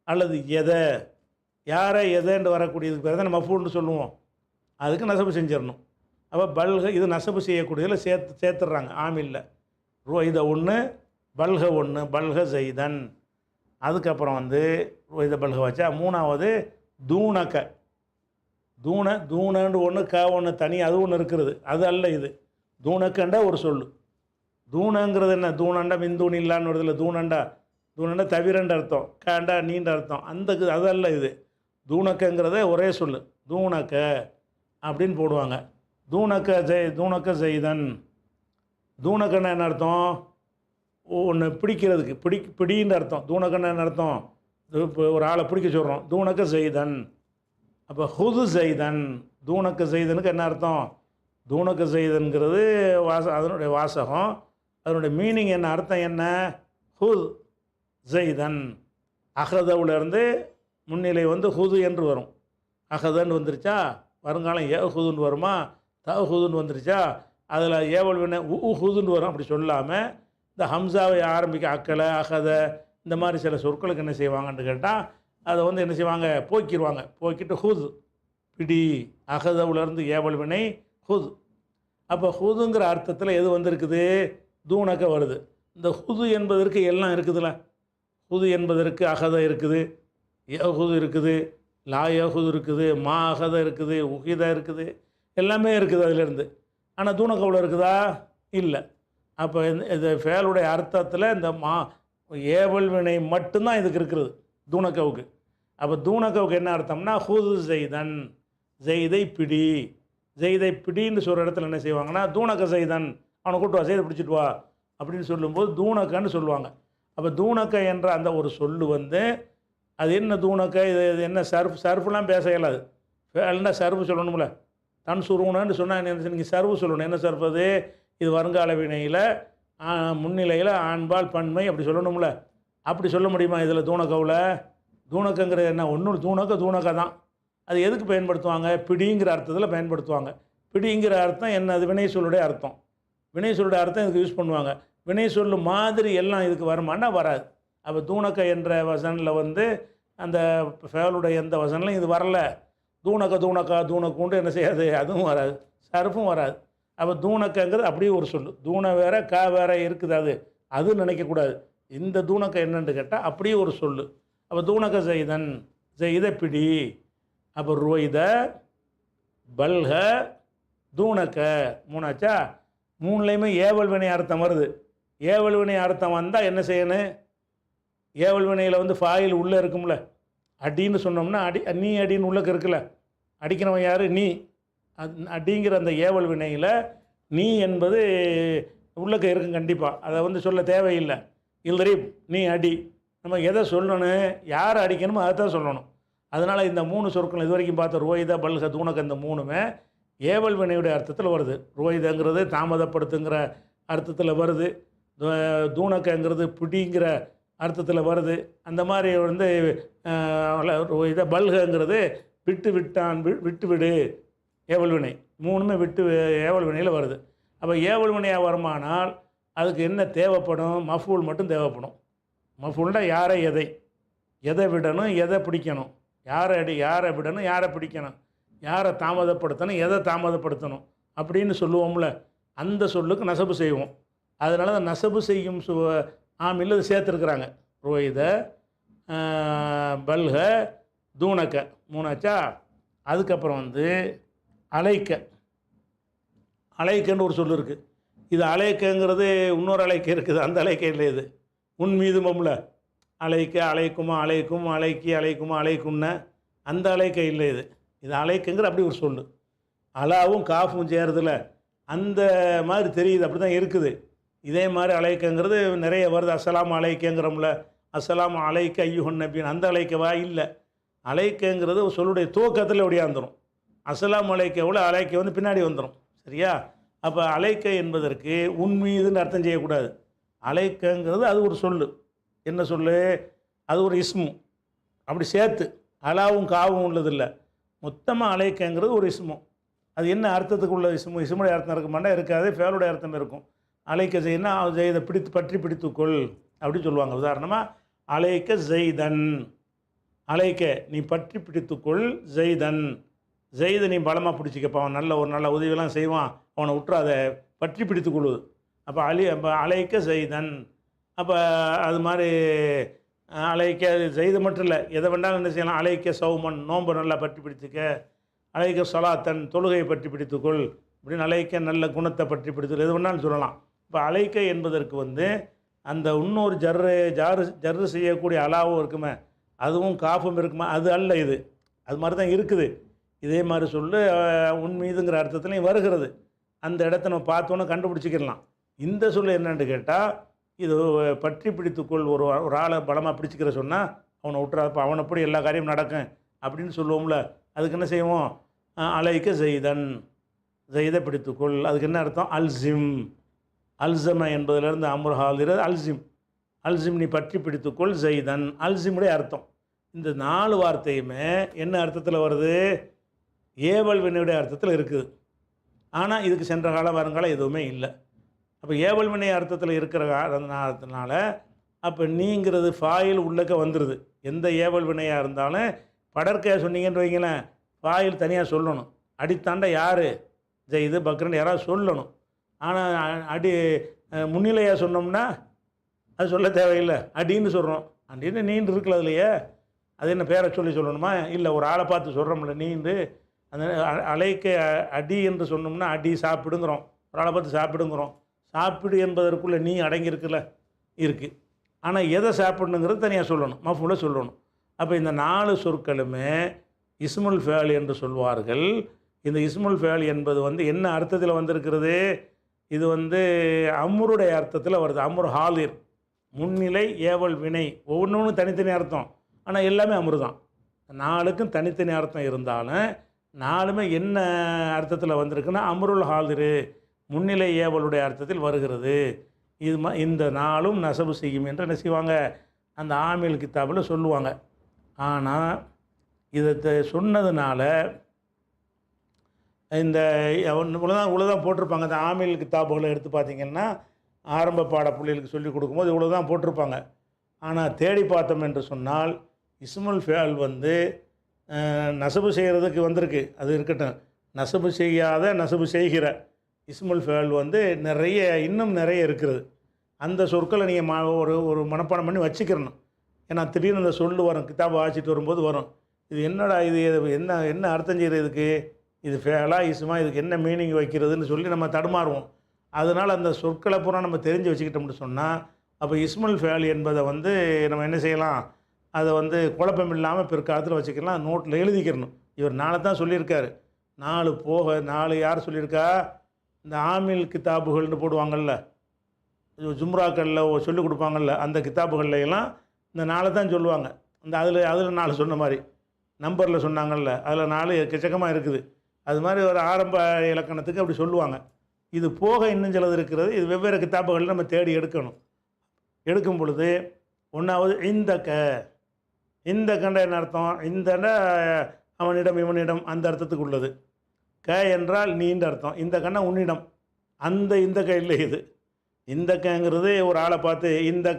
அல்லது எதை, யாரை எதைன்னு வரக்கூடியதுக்கு பேர் தான் மஃபூல்னு சொல்லுவோம். அதுக்கு நசபு செஞ்சிடணும். அப்போ பல்க இது நசபு செய்யக்கூடியதில் சேர்த்துடுறாங்க ஆமில்ல. இதை ஒன்று பல்க ஒன்று, பல்க ஜெய்தன். அதுக்கப்புறம் வந்து இதை பல்க வச்சா மூணாவது தூணக்க. தூணன்னு ஒன்று க ஒன்று தனி, அது ஒன்று இருக்கிறது, அது அல்ல இது. தூணக்கண்டா ஒரு சொல்லு. தூணங்கிறது என்ன? தூணண்டா மின்தூண் இல்லான்னு வருதில்ல. தூணண்டா தவிரன்ற அர்த்தம், காண்டா நீண்ட அர்த்தம். அந்த அது அல்ல இது. தூணக்கங்கிறத ஒரே சொல்லு, தூணக்க அப்படின்னு போடுவாங்க. தூணக்க ஜெய்தன். தூணக்கன்னா என்ன அர்த்தம்? ஒன்று பிடிக்கிறதுக்கு, பிடின்ற அர்த்தம். தூணக்கன்னா என்ன அர்த்தம்? இப்போ ஒரு ஆளை பிடிக்க சொல்கிறோம், தூணக்க ஜெய்தன். அப்போ ஹுது ஜெய்தன். தூணக்க ஜெய்தனுக்கு என்ன அர்த்தம்? தூணக்க ஜெய்தன்கிறது அதனுடைய வாசகம், அதனுடைய மீனிங் என்ன, அர்த்தம் என்ன? ஹுத் ஜெய்தன். அகதவுலேருந்து முன்னிலை வந்து ஹுது என்று வரும். அகதன்னு வந்துருச்சா, வருங்காலம் ஏ ஹுதுன்னு வருமா, த ஹுதுன்னு வந்துருச்சா, அதில் ஏவல் வினை ஹுதுன்னு வரும். அப்படி சொல்லாமல் இந்த ஹம்சாவை ஆரம்பிக்க அக்கலை அகத இந்த மாதிரி சில சொற்களுக்கு என்ன செய்வாங்கன்னு கேட்டால் அதை வந்து என்ன செய்வாங்க? போக்கிடுவாங்க. போக்கிட்டு ஹுது பிடி, அகதவுலேருந்து ஏவல் வினை ஹுது. அப்போ ஹுதுங்கிற அர்த்தத்தில் எது வந்திருக்குது? தூணக்க வருது. இந்த ஹுது என்பதற்கு எல்லாம் இருக்குதுல்ல. ஹுது என்பதற்கு அகத இருக்குது, ஏஹுது இருக்குது, லா ஏஹுது இருக்குது, மா அகத இருக்குது, உகித இருக்குது, எல்லாமே இருக்குது அதிலேருந்து. ஆனால் தூணக்கவுல இருக்குதா? இல்லை. அப்போ இது ஃபேலுடைய அர்த்தத்தில் இந்த ஏவல் வினை மட்டும்தான் இதுக்கு இருக்கிறது தூணக்கவுக்கு. அப்போ தூணக்கவுக்கு என்ன அர்த்தம்னா ஹுது ஜெய்தன், ஜெய்தை பிடி. ஜெய்தை பிடின்னு சொல்கிற இடத்துல என்ன செய்வாங்கன்னா தூணக்க ஜெய்தன், அவனை கூட்டு வா, ஜெய்தை பிடிச்சிட்டு வா அப்படின்னு சொல்லும்போது தூணக்கன்னு சொல்லுவாங்க. அப்போ தூணக்க என்ற அந்த ஒரு சொல்லு வந்து அது என்ன தூணக்க, இது என்ன சர்ஃப்லாம் பேச இயலாது. ஃபேல்னா சர்ஃபு சொல்லணும்ல. தன் சுருவனன்னு சொன்னால் என்ன, நீங்கள் சர்வு சொல்லணும். என்ன சர்ஃப் அது? இது வருங்கால வினையில் முன்னிலையில் ஆண்பால் பன்மை அப்படி சொல்லணும்ல. அப்படி சொல்ல முடியுமா இதில் தூணக்கவில்? தூணக்கங்கிறது என்ன? ஒன்று தூணக்க தான். அது எதுக்கு பயன்படுத்துவாங்க? பிடிங்கிற அர்த்தத்தில் பயன்படுத்துவாங்க. பிடிங்கிற அர்த்தம் என்ன? அது வினை சொல்லுடைய அர்த்தம். வினை சொல்லுடைய அர்த்தம் இதுக்கு யூஸ் பண்ணுவாங்க. வினை சொல்லு மாதிரி எல்லாம் இதுக்கு வருமானா வராது. அப்போ தூணக்க என்ற வசனில் வந்து அந்த ஃபேலுடைய எந்த வசனிலும் இது வரல. தூணக்குண்டு என்ன செய்யாது? அதுவும் வராது, சர்ஃபும் வராது. அப்போ தூணக்கங்கிறது அப்படியே ஒரு சொல்லு. தூண வேற கா வேற இருக்குது, அது நினைக்கக்கூடாது. இந்த தூணக்க என்னன்னு கேட்டால் அப்படியே ஒரு சொல்லு. அப்போ தூணக்க ஜெய்தன், ஜெய்த பிடி. அப்போ ருவைத பல்க தூணக்க மூணாச்சா. மூணுலேயுமே ஏவல் வினை அர்த்தம் வருது. ஏவல் வினை அர்த்தம் வந்தால் என்ன செய்யணும்? ஏவல் வினையில் வந்து ஃபாயில் உள்ளே இருக்கும்ல. அடின்னு சொன்னோம்னா நீ அடின்னு உள்ளக்க இருக்குல்ல. அடிக்கிறவன் யார்? நீ. அடிங்கிற அந்த ஏவல் வினையில் நீ என்பது உள்ளக்க இருக்கும் கண்டிப்பாக. அதை வந்து சொல்ல தேவையில்லை. இல்லரி நீ அடி. நம்ம எதை சொல்லணும், யாரை அடிக்கணுமோ அதை தான் சொல்லணும். அதனால் இந்த மூணு சொற்கள் இது வரைக்கும் பார்த்த ருவைதா பல்க தூணக்க இந்த மூணுமே ஏவல் வினையுடைய அர்த்தத்தில் வருது. ருவைதங்கிறது தாமதப்படுத்துங்கிற அர்த்தத்தில் வருது. தூணக்கங்கிறது பிடிங்கிற அர்த்தத்தில் வருது. அந்த மாதிரி வந்து இதை பல்கங்கிறது விட்டு விடு ஏவல் வினை. மூணுமே ஏவல் வினையில் வருது. அப்போ ஏவல் வினையாக வருமானால் அதுக்கு என்ன தேவைப்படும்? மஃபூல் மட்டும் தேவைப்படும். மஃபூல்னா யாரை எதை விடணும், எதை பிடிக்கணும், யாரை விடணும், யாரை பிடிக்கணும், யாரை தாமதப்படுத்தணும், எதை தாமதப்படுத்தணும் அப்படின்னு சொல்லுவோம்ல. அந்த சொல்லுக்கு நசபு செய்வோம். அதனால தான் நசபு செய்யும் ஆமில் இது சேர்த்துருக்குறாங்க. ரோயித பல்க தூணக்க மூணாச்சா. அதுக்கப்புறம் வந்து அலைக்கன்னு ஒரு சொல்லு இருக்குது. இது அலைக்கங்கிறது இன்னொரு அலைக்க இருக்குது, அந்த அலைக்க இல்லை. இது உன் மீதுமம்ல அலைக்க அலைக்குமா அலைக்கும் அலைக்கி அலைக்குமா அலைக்கும்ன அந்த அலைக்க இல்லை. இது அலைக்குங்கிற அப்படி ஒரு சொல்லு. அலாவும் காஃபும் சேருதில்ல. அந்த மாதிரி தெரியுது, அப்படி தான் இருக்குது. இதே மாதிரி அலைக்கங்கிறது நிறைய வருது. அஸ்ஸலாமு அலைக்கங்கிறோம்ல, அஸ்ஸலாமு அலைக்க ஐயுஹன் நபின்னு, அந்த அலைக்கவா இல்லை. அலைக்கங்கிறது ஒரு சொல்லுடைய துவக்கத்தில் ஒடியாந்துடும். அஸ்ஸலாமு அலைக்கவுல அலைக்க வந்து பின்னாடி வந்துடும். சரியா? அப்போ அலைக்க என்பதற்கு உன் மீதுன்னு அர்த்தம் செய்யக்கூடாது. அலைக்கங்கிறது அது ஒரு சொல்லு. என்ன சொல்லு? அது ஒரு இஸ்மு. அப்படி சேர்த்து அலாவும் காவும் உள்ளதில்லை. மொத்தமாக அலைக்கங்கிறது ஒரு இஸ்மு. அது என்ன அர்த்தத்துக்கு உள்ள இஸ்மு? இஸ்முடைய அர்த்தம் இருக்க மாட்டா, இருக்காது. ஃபேலுடைய அர்த்தம் இருக்கும். அலைக்க செய்யனா இதை பற்றி பிடித்துக்கொள் அப்படின்னு சொல்லுவாங்க. உதாரணமாக அலைக்க ஜெய்தன், அலைக்க நீ பற்றி பிடித்துக்கொள் ஜெய்தன், ஜெய்தை நீ பலமாக பிடிச்சிக்கப்பா, அவன் ஒரு நல்ல உதவியெல்லாம் செய்வான், அவனை விட்டுறாத, பற்றி பிடித்துக்கொள்ளு. அப்போ அலைக்க ஜெய்தன். அப்போ அது மாதிரி அலைக்க ஜெய்து மட்டும் இல்லை, எதை வேண்டாலும் என்ன செய்யலாம். அலைக்க சௌமன், நோன்பை நல்லா பற்றி பிடித்துக்க. அலைக்க சொலாத்தன், தொழுகையை பற்றி பிடித்துக்கொள் அப்படின்னு. அலைக்க நல்ல குணத்தை பற்றி பிடித்துக்கொள், எது வேணாலும் சொல்லலாம். இப்போ அலைக்க என்பதற்கு வந்து அந்த இன்னொரு ஜர்ரு செய்யக்கூடிய அலாவும் இருக்குமே, அதுவும் காஃபும் இருக்குமா, அது அல்ல இது. அது மாதிரி தான் இருக்குது. இதே மாதிரி சொல்லு உன் மீதுங்கிற அர்த்தத்துலையும் வருகிறது. அந்த இடத்த நம்ம பார்த்தோன்னே கண்டுபிடிச்சிக்கிடலாம். இந்த சொல்லு என்னன்னு கேட்டால், இது பற்றி பிடித்துக்கொள். ஒரு ஆளை பலமாக பிடிச்சிக்கிற சொன்னால் அவனை விட்டுறாப்ப, அவனை எப்படி எல்லா காரியமும் நடக்கும் அப்படின்னு சொல்லுவோம்ல. அதுக்கு என்ன செய்வோம்? அலைக்க ஜெய்தன், ஜெய்தை பிடித்துக்கொள். அதுக்கு என்ன அர்த்தம்? அல்சிம். அல்சம என்பதிலிருந்து அம்ரு ஹாலிர் அல்சிம். அல்சிம் நீ பற்றி பிடித்துக்கொள் ஜெய்தன். அல்சிமுடைய அர்த்தம். இந்த 4 வார்த்தையுமே என்ன அர்த்தத்தில் வருது? ஏவல் வினையுடைய அர்த்தத்தில் இருக்குது. ஆனால் இதுக்கு சென்ற காலம் வருங்காலம் எதுவுமே இல்லை. அப்போ ஏவல் வினை அர்த்தத்தில் இருக்கிற காரணத்தினால அப்போ நீங்கிறது ஃபாயில் உள்ளக்க வந்துடுது. எந்த ஏவல் வினையாக இருந்தாலும் படற்கையாக சொன்னீங்கன்னு வைங்களேன், ஃபாயில் தனியாக சொல்லணும். அடித்தாண்ட யார் ஜெய்து பக்ரன் யாராவது சொல்லணும். ஆனால் முன்னிலையாக சொன்னோம்னா அது சொல்ல தேவையில்லை. அடின்னு சொல்கிறோம். அடின்னு நீண்டு இருக்கல அதுலையே, அது என்ன பேரை சொல்லணுமா? இல்லை, ஒரு ஆளை பார்த்து சொல்கிறோம்ல நீண்டு. அந்த அலைக்க அடி என்று சொன்னோம்னா அடி சாப்பிடுங்கிறோம். ஒரு ஆளை பார்த்து சாப்பிடுங்கிறோம். சாப்பிடு என்பதற்குள்ளே நீ அடங்கியிருக்குல்ல, இருக்குது. ஆனால் எதை சாப்பிடணுங்கிறது தனியாக சொல்லணும், மஃபூல சொல்லணும். அப்போ இந்த 4 சொற்களுமே இஸ்முல் ஃபேல் என்று சொல்வார்கள். இந்த இஸ்முல் ஃபேல் என்பது வந்து என்ன அர்த்தத்தில் வந்திருக்கிறது? இது வந்து அம்ருடைய அர்த்தத்தில் வருது. அம்ரு ஹாலிர், முன்னிலை ஏவல் வினை, ஒவ்வொன்றும் தனித்தனி அர்த்தம். ஆனால் எல்லாமே அம்ரு தான். 4க்கும் தனித்தனி அர்த்தம் இருந்தாலும் 4மே என்ன அர்த்தத்தில் வந்திருக்குன்னா அம்ருல் ஹாலிரு, முன்னிலை ஏவலுடைய அர்த்தத்தில் வருகிறது. இந்த 4ம் நசபு செய்யும் என்று என்ன செய்வாங்க, அந்த ஆமில் கித்தாபில் சொல்லுவாங்க. ஆனால் இதை சொன்னதுனால இந்த இவ்வளோதான் போட்டிருப்பாங்க. இந்த ஆமில் கித்தாபுகளை எடுத்து பார்த்திங்கன்னா ஆரம்ப பாட பிள்ளைகளுக்கு சொல்லிக் கொடுக்கும்போது இவ்வளோ தான் போட்டிருப்பாங்க. ஆனால் தேடி பார்த்தோம் என்று சொன்னால் இஸ்முல் ஃபேல் வந்து நசபு செய்கிறதுக்கு வந்திருக்கு, அது இருக்கட்டும். நசபு செய்யாத நசபு செய்கிற இஸ்முல் ஃபேல் வந்து இன்னும் நிறைய இருக்கிறது. அந்த சொற்களை நீங்கள் ஒரு மனப்பாடம் பண்ணி வச்சுக்கிறணும். ஏன்னா திடீர்னு அந்த சொல்லு வரும், கிதாபை வாசிட்டு வரும்போது வரும். இது என்னடா, இது என்ன அர்த்தம் செய்கிறதுக்கு, இது ஃபேலா இஸ்மா, இதுக்கு என்ன மீனிங் வைக்கிறதுன்னு சொல்லி நம்ம தடுமாறுவோம். அதனால் அந்த சொற்களை பூரா நம்ம தெரிஞ்சு வச்சுக்கிட்டோம்னு சொன்னால் அப்போ இஸ்முல் ஃபேல் என்பதை வந்து நம்ம என்ன செய்யலாம், அதை வந்து குழப்பம் இல்லாமல் பிற்காலத்தில் வச்சுக்கலாம், நோட்டில் எழுதிக்கிறணும். இவர் 4 தான் சொல்லியிருக்காரு. 4 யார் சொல்லியிருக்கா? இந்த ஆமில் கித்தாபுகள்னு போடுவாங்கள்ல, ஜும்ராக்களில் சொல்லிக் கொடுப்பாங்கள்ல, அந்த கித்தாபுகளில் எல்லாம் இந்த 4 தான் சொல்லுவாங்க. அதில் 4 சொன்ன மாதிரி நம்பரில் சொன்னாங்கள்ல, அதில் 4 எக்கச்சக்கமாக இருக்குது. அது மாதிரி ஒரு ஆரம்ப இலக்கணத்துக்கு அப்படி சொல்லுவாங்க. இது போக இன்னும் சிலது இருக்கிறது. இது வெவ்வேறு கித்தாபுகளில் நம்ம தேடி எடுக்கணும். எடுக்கும் பொழுது ஒன்றாவது இந்த கண்ட என்ன அர்த்தம்? இந்தண்ட அவனிடம் இவனிடம் அந்த அர்த்தத்துக்கு உள்ளது. க என்றால் நீண்ட அர்த்தம். இந்த கண்ணை உன்னிடம், இந்த க இல்லை. இது இந்த கங்கிறது ஒரு ஆளை பார்த்து இந்த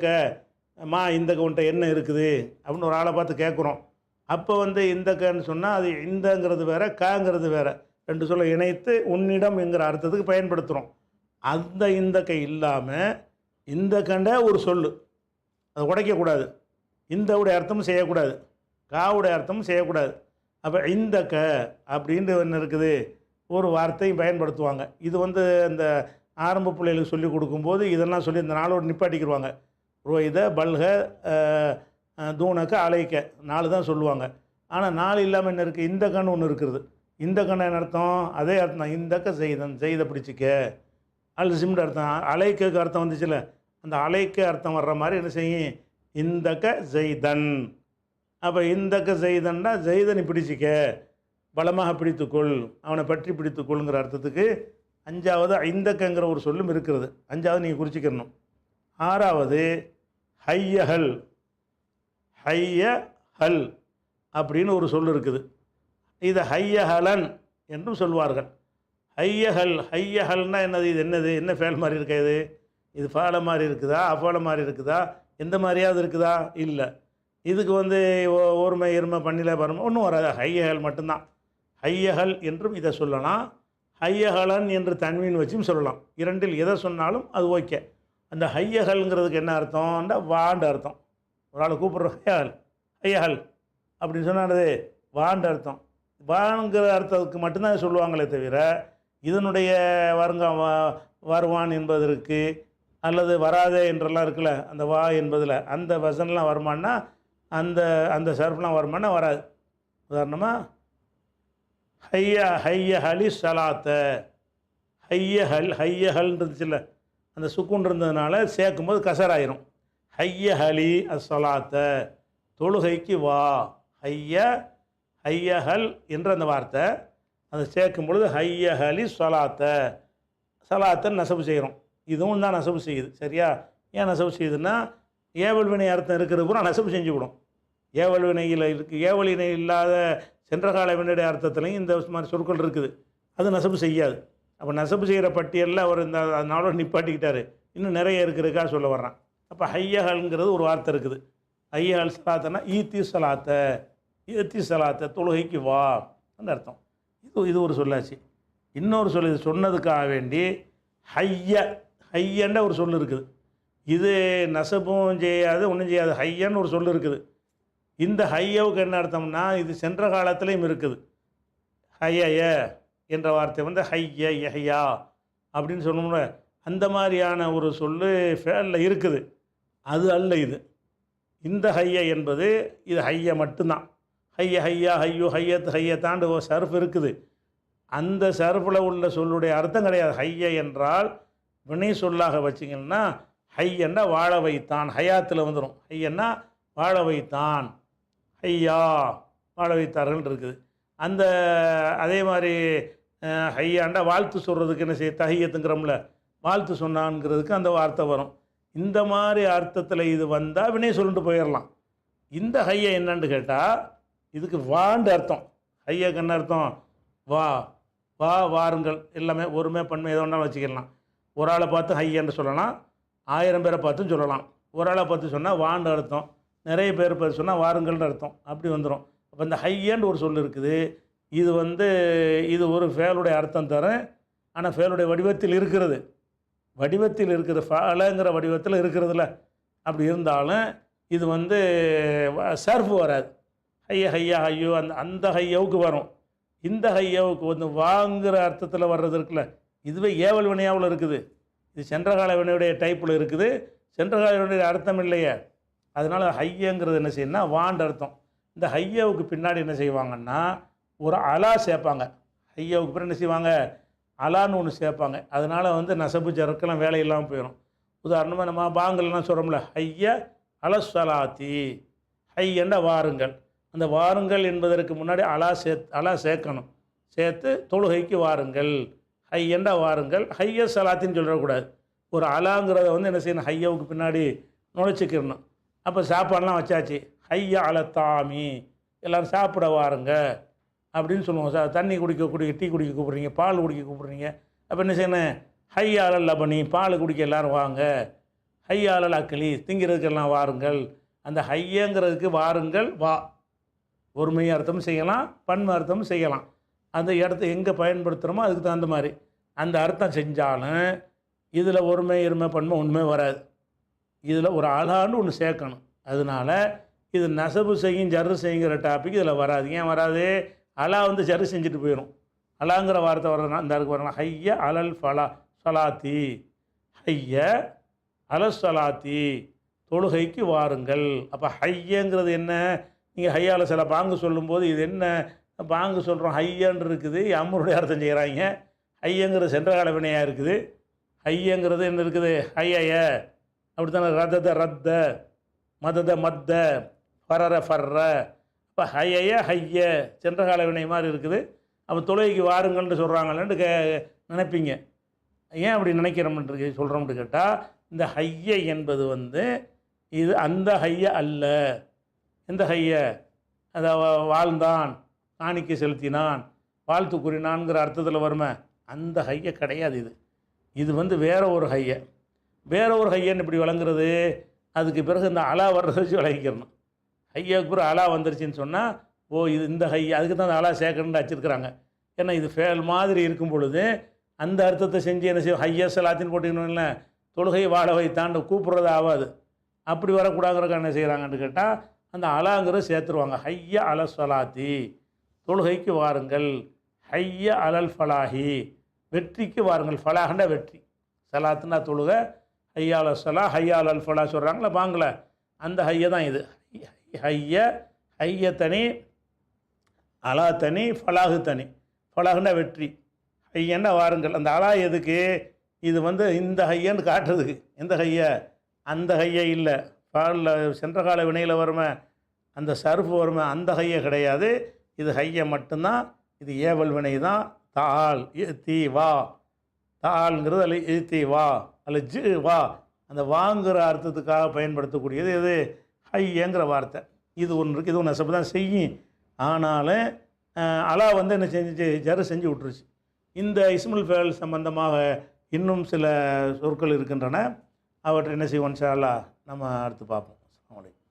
உன்ட்ட என்ன இருக்குது அப்படின்னு ஒரு ஆளை பார்த்து கேட்குறோம். அப்போ வந்து இந்த கன்னு சொன்னால் அது இந்தங்கிறது வேறு, காங்கிறது வேறு, 2 சொல்ல இணைத்து உன்னிடம் என்கிற அர்த்தத்துக்கு பயன்படுத்துகிறோம். இந்த கை இல்லாமல் இந்த கண்ட ஒரு சொல்லு, அதை உடைக்கக்கூடாது. இந்தவுடைய அர்த்தமும் செய்யக்கூடாது, காவுடைய அர்த்தமும் செய்யக்கூடாது. அப்போ இந்த அப்படின்ட்டு ஒன்று இருக்குது, ஒரு வார்த்தையும் பயன்படுத்துவாங்க. இது வந்து இந்த ஆரம்ப பிள்ளைகளுக்கு சொல்லிக் கொடுக்கும்போது இதெல்லாம் சொல்லி இந்த 4 நிப்பாட்டிக்கிடுவாங்க. ரோயித பல்க தூணக்க அலைக்க 4 தான் சொல்லுவாங்க. ஆனால் 4 இல்லாமல் என்ன இருக்குது, இந்த கண் ஒன்று இருக்கிறது. இந்த கண்ண என்ன அர்த்தம்? அதே அர்த்தம் தான். இந்தக்க செய்தன், செய்த பிடிச்சிக்க. அல் சிம்டு அர்த்தம். அலைக்கு அர்த்தம் வந்துச்சுல்ல, அந்த அலைக்கு அர்த்தம் வர்ற மாதிரி என்ன செய்யும்? இந்தக்க செய்தன். அப்போ இந்தக்க செய்தன்னா செய்தனை பிடிச்சிக்க, பலமாக பிடித்துக்கொள், அவனை பற்றி பிடித்துக்கொள்ங்கிற அர்த்தத்துக்கு 5வது ஐந்தக்கங்கிற ஒரு சொல்லும் இருக்கிறது. 5வது நீங்கள் குறிச்சிக்கணும். 6வது ஹையஹல். ஹையஹல் அப்படின்னு ஒரு சொல் இருக்குது. இது ஹையஹலன் என்றும் சொல்வார்கள். ஹையஹல். ஹையஹல்னா என்னது? இது என்னது? என்ன ஃபேல் மாதிரி இருக்கா இது? இது ஃபால மாதிரி இருக்குதா, அஃபால மாதிரி இருக்குதா, எந்த மாதிரியாவது இருக்குதா? இல்லை. இதுக்கு ஒருமை இருமை பண்ணில பருமை ஒன்றும் வராது. ஹையஹல் மட்டும்தான். ஹையஹல் என்றும் இதை சொல்லலாம். ஹையஹலன் என்று தன்மீன் வச்சும் சொல்லலாம். இரண்டில் எதை சொன்னாலும் அது ஓகே. அந்த ஹையஹல்ங்கிறதுக்கு என்ன அர்த்தம்னா வாண்டு அர்த்தம். ஒரு ஆள் கூப்பிட்ற ஹையஹல், ஹையஹல் அப்படின்னு சொன்னாது வாண்டு அர்த்தம். வாங்கிற அர்த்தத்துக்கு மட்டும்தான் சொல்லுவாங்களே தவிர இதனுடைய வருவான் என்பதற்கு அல்லது வராதே என்றெல்லாம் இருக்குல்ல, அந்த வா என்பதில் அந்த வசனெலாம் வருமானா, அந்த அந்த சர்ஃப்லாம் வருமானா வராது. உதாரணமாக ஹையஹலி சலாத்த. ஹையஹல் இருந்துச்சுல்ல, அந்த சுக்குன் இருந்ததுனால சேர்க்கும்போது கசராயிரும். ஹையஹலி அஸ்ஸலாத்த, தொழுகைக்கு வா. ஹையஹல் என்ற அந்த வார்த்தை அதை சேர்க்கும் பொழுது ஹையஹலி சலாத்த, சலாத்தன் நசபு செய்கிறோம். இதுவும் தான் நசபு செய்யுது. சரியா? ஏன் நசபு செய்யுதுன்னா ஏவல் வினை அர்த்தம் இருக்கிறது பூரா நசபு செஞ்சுவிடும். ஏவல் வினையில் ஏவல் வினை இல்லாத சென்றகால வினையுடைய அர்த்தத்துலையும் இந்த மாதிரி சொற்கள் இருக்குது. அது நசபு செய்யாது. அப்போ நசபு செய்கிற பட்டியலில் அவர் இந்த நாளோடு நிப்பாட்டிக்கிட்டார். இன்னும் நிறைய இருக்கிறதுக்காக சொல்ல வர்றான். அப்போ ஹையஹல்ங்கிறது ஒரு வார்த்தை இருக்குது. ஹையஹல் சலாத்தனா ஈத்தி சலாத்த, தொழுகைக்கு வா அந்த அர்த்தம். இது ஒரு சொல்லாச்சு. இன்னொரு சொல் இது சொன்னதுக்காக வேண்டி ஹையன்ற ஒரு சொல் இருக்குது. இது நசபும் செய்யாது, ஒன்றும் செய்யாது. ஹையன்னு ஒரு சொல் இருக்குது. இந்த ஹையவுக்கு என்ன அர்த்தம்னா இது சென்ற காலத்திலையும் இருக்குது. ஹைய என்ற வார்த்தை ஹைய யஹ்யா அப்படின்னு சொல்லணும்ல, அந்த மாதிரியான ஒரு சொல்லு ஃபேலில் இருக்குது. அது அல்ல இது. இந்த ஹைய என்பது இது ஹைய மட்டும்தான். ஹையா ஹையத்தாண்டு ஒரு சர்ஃப் இருக்குது. அந்த சர்ஃபில் உள்ள சொல்லுடைய அர்த்தம் கிடையாது. ஹைய என்றால் வினை சொல்லாக வச்சிங்கன்னா ஹையன்னா வாழ வைத்தான், ஹயாத்தில் வந்துடும். ஹையன்னா வாழ வைத்தான், ஹையா வாழ வைத்தார்கள் இருக்குது. அந்த அதே மாதிரி ஹையாண்டா வாழ்த்து சொல்கிறதுக்கு என்ன செய்ய தஹியத்துங்கிறோம்ல, வாழ்த்து சொன்னான்ங்கிறதுக்கு அந்த வார்த்தை வரும். இந்த மாதிரி அர்த்தத்தில் இது வந்தால் வினை சொல்லிட்டு போயிடலாம். இந்த ஹைய என்னன்னு கேட்டால் இதுக்கு வாண்டு அர்த்தம். ஹையக்கு என்ன அர்த்தம்? வா வா வாருங்கள். எல்லாமே ஒருமே பன்மை எதோ ஒன்றாலும் வச்சுக்கலாம். ஒரு ஆளை பார்த்து ஹையன்னு சொல்லலாம், 1000 பேரை பார்த்தும் சொல்லலாம். ஒரு ஆளை பார்த்து சொன்னால் வாண்டு அர்த்தம், நிறைய பேர் சொன்னால் வாருங்கள்னு அர்த்தம். அப்படி வந்துடும். அப்போ இந்த ஹையன்னு ஒரு சொல் இருக்குது. இது இது ஒரு ஃபேலுடைய அர்த்தம் தரேன். ஆனால் ஃபேலுடைய வடிவத்தில் இருக்கிறது. வடிவத்தில் இருக்கிறது ஃபாலங்கிற வடிவத்தில் இருக்கிறதுல. அப்படி இருந்தாலும் இது சர்ஃப் வராது. ஹையா ஹையோ அந்த ஹையவுக்கு வரும். இந்த ஹையவுக்கு வாங்குகிற அர்த்தத்தில் வர்றது இருக்குல்ல, இதுவே ஏவல் வினையாவில் இருக்குது. இது சென்றகால வினையுடைய டைப்பில் இருக்குது. சென்றகால வினையுடைய அர்த்தம் இல்லையே. அதனால் ஹையங்கிறது என்ன செய்யணும்னா வாண்டு அர்த்தம். இந்த ஹையாவுக்கு பின்னாடி என்ன செய்வாங்கன்னா ஒரு அலா சேர்ப்பாங்க. ஹையாவுக்கு பின்னாடி என்ன செய்வாங்க? அலான்னு ஒன்று சேர்ப்பாங்க. அதனால் நசபு ஜர்க்கெல்லாம் வேலை இல்லாமல் போயிடும். உதாரணமாக நம்ம பாங்கல்லாம் சொல்கிறோம்ல, ஹைய அலஸ்வலாத்தி, ஹையண்ட வாருங்கள். அந்த வாருங்கள் என்பதற்கு முன்னாடி அலா சேர்க்கணும். சேர்த்து தொழுகைக்கு வாருங்கள், ஹையண்ட வாருங்கள். ஹைய சலாத்தின்னு சொல்லக்கூடாது. ஒரு அலாங்கிறத என்ன செய்யணும்? ஹையாவுக்கு பின்னாடி நுழைச்சிக்கிடணும். அப்போ சாப்பாடெலாம் வச்சாச்சு, ஹையா அலத்தாமி, எல்லோரும் சாப்பிட வாருங்க அப்படின்னு சொல்லுவோம். தண்ணி குடிக்க டீ குடிக்க கூப்பிட்றீங்க, பால் குடிக்க கூப்பிட்றீங்க. அப்போ என்ன செய்யணும்? ஹையா அலல் லபனி, பால் குடிக்க எல்லோரும் வாங்க. ஹையா அலல் அக்லி, திங்கிறதுக்கெல்லாம் வாருங்கள். அந்த ஹையங்கிறதுக்கு வாருங்கள் வா, ஒருமை அர்த்தமும் செய்யலாம், பன்மை அர்த்தமும் செய்யலாம். அந்த இடத்த எங்கே பயன்படுத்துகிறோமோ அதுக்கு தகுந்த மாதிரி அந்த அர்த்தம் செஞ்சாலும் இதில் ஒருமை இருமை பன்மை ஒன்றுமே வராது. இதில் ஒரு அலான்னு ஒன்று சேர்க்கணும். அதனால் இது நசபு செய்யும் ஜர்ரு செய்யுங்கிற டாபிக் இதில் வராது. ஏன் வராது? அலா ஜர்ரு செஞ்சுட்டு போயிடும். அலாங்கிற வார்த்தை வர்றதுனா இந்த அதுக்கு வரலாம். ஹைய அலல் சலாத்தி, ஹைய அலல் சலாத்தி, தொழுகைக்கு வாருங்கள். அப்போ ஹையங்கிறது என்ன? நீங்கள் ஹையால சில பாங்கு சொல்லும்போது இது என்ன பாங்கு சொல்கிறோம் ஹையன்னு இருக்குது, அம்மருடைய அர்த்தம் செய்கிறாங்க. ஹையங்கிறது சென்ற கால வினையாக இருக்குது. ஹையங்கிறது என்ன இருக்குது? ஹைய அப்படி தானே. ரதத ரத்த, மதத மத்த, ஃபரர ஃபர்ற. இப்போ ஹைய ஹைய சென்ற கால வினை மாதிரி இருக்குது. அப்போ தொழுகைக்கு வாருங்கள்னு சொல்கிறாங்களேன்னு நினைப்பீங்க. ஏன் அப்படி நினைக்கிறோம்னு சொல்கிறோம்னு கேட்டால், இந்த ஹைய என்பது இது அந்த ஹைய அல்ல. எந்த ஹைய? அதை வாழ்ந்தான், காணிக்கை செலுத்தினான், வாழ்த்து கூறினான்ங்கிற அர்த்தத்தில் வருமே, அந்த ஹைய கிடையாது. இது வேற ஒரு ஹைய. வேற ஒரு ஹையன்னு இப்படி வழங்குறது. அதுக்கு பிறகு இந்த அலா வர்றதை வச்சு விளங்கிக்கிறணும். ஹையாவுக்கு பிறகு அலா வந்துருச்சுன்னு சொன்னால், இது இந்த ஹையா, அதுக்கு தான் அந்த அலா சேர்க்கணுன்னு வச்சுருக்குறாங்க. ஏன்னா இது ஃபேல் மாதிரி இருக்கும் பொழுது அந்த அர்த்தத்தை செஞ்சு என்ன செய்யும்? ஹையா சலாத்தின்னு போட்டிக்கணும்ல, தொழுகை வாழ வைத்தாண்டு கூப்பிட்றது ஆகாது. அப்படி வரக்கூடாதுங்கிறக்க என்ன செய்கிறாங்கன்னு கேட்டால், அந்த அலாங்கிறத சேர்த்துருவாங்க. ஹைய அல சலாத்தி, தொழுகைக்கு வாருங்கள். ஹைய அலல் ஃபலாஹி, வெற்றிக்கு வாருங்கள். ஃபலாஹ்னா வெற்றி, சலாத்துனா தொழுகை. ஹையா அல சலா, ஹையா அல் ஃபலா சொல்கிறாங்களா பாங்கள, அந்த ஹைய தான் இது. ஹைய தனி, அலா தனி, ஃபலாஹு தனி. ஃபலாஹுனா வெற்றி, ஹையன்னா வாருங்கள். அந்த அலா எதுக்கு? இது இந்த ஹையன்னு காட்டுறதுக்கு. எந்த ஹைய? அந்த ஹைய இல்லை. பாலில் சென்ற கால வினையில் வருமே, அந்த சர்ஃபு வருமே, அந்த ஹைய கிடையாது. இது ஹைய மட்டும்தான். இது ஏவல் வினை தான். தால் தீ வா, தாள்ங்கிறது அல்ல இழுத்தி வா, அல்ல ஜு வா, அந்த வாங்குகிற அர்த்தத்துக்காக பயன்படுத்தக்கூடியது எது? ஹையங்கிற வார்த்தை. இது ஒன்று இருக்குது. இது ஒன்று நெசப்பு தான் செய்யும். ஆனாலும் அலா என்ன செஞ்சு ஜரு செஞ்சு விட்டுருச்சு. இந்த இஸ்முல் ஃபேல் சம்பந்தமாக இன்னும் சில சொற்கள் இருக்கின்றன. அவற்றை என்ன செய்வோம் இன்ஷா அல்லாஹ் நம்ம அடுத்து பார்ப்போம். அஸ்ஸலாமு அலைக்கும்.